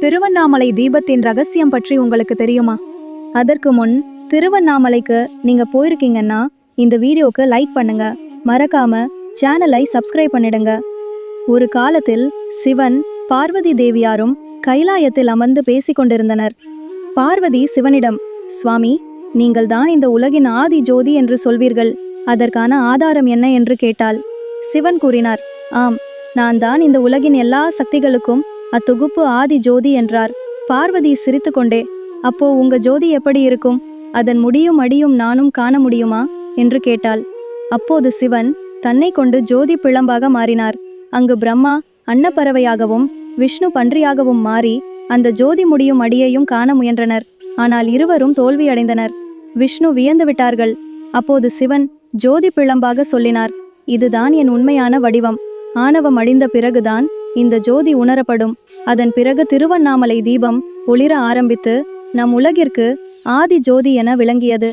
திருவண்ணாமலை தீபத்தின் ரகசியம் பற்றி உங்களுக்கு தெரியுமா? அதற்கு முன் திருவண்ணாமலைக்கு நீங்க போயிருக்கீங்கன்னா இந்த வீடியோக்கு லைக் பண்ணுங்க, மறக்காம சேனலை சப்ஸ்கிரைப் பண்ணிடுங்க. ஒரு காலத்தில் சிவன் பார்வதி தேவியாரும் கைலாயத்தில் அமர்ந்து பேசிக்கொண்டிருந்தனர். பார்வதி சிவனிடம், சுவாமி, நீங்கள் தான் இந்த உலகின் ஆதி ஜோதி என்று சொல்வீர்கள், அதற்கான ஆதாரம் என்ன என்று கேட்டாள். சிவன் கூறினார், ஆம், நான் தான் இந்த உலகின் எல்லா சக்திகளுக்கும் அத்தொகுப்பு ஆதி ஜோதி என்றார். பார்வதி சிரித்துக்கொண்டே, அப்போ உங்க ஜோதி எப்படி இருக்கும்? அதன் முடியும் அடியும் நானும் காண முடியுமா என்று கேட்டாள். அப்போது சிவன் தன்னை கொண்டு ஜோதி பிழம்பாக மாறினார். அங்கு பிரம்மா அன்னப்பறவையாகவும் விஷ்ணு பன்றியாகவும் மாறி அந்த ஜோதி முடியும் அடியையும் காண முயன்றனர். ஆனால் இருவரும் தோல்வியடைந்தனர். விஷ்ணு வியந்து விட்டார்கள். அப்போது சிவன் ஜோதி பிழம்பாக சொல்லினார், இதுதான் என் உண்மையான வடிவம். ஆணவம் அழிந்த பிறகுதான் இந்த ஜோதி உணரப்படும். அதன் பிறகு திருவண்ணாமலை தீபம் ஒளிர ஆரம்பித்து நம் உலகிற்கு ஆதி ஜோதி என விளங்கியது.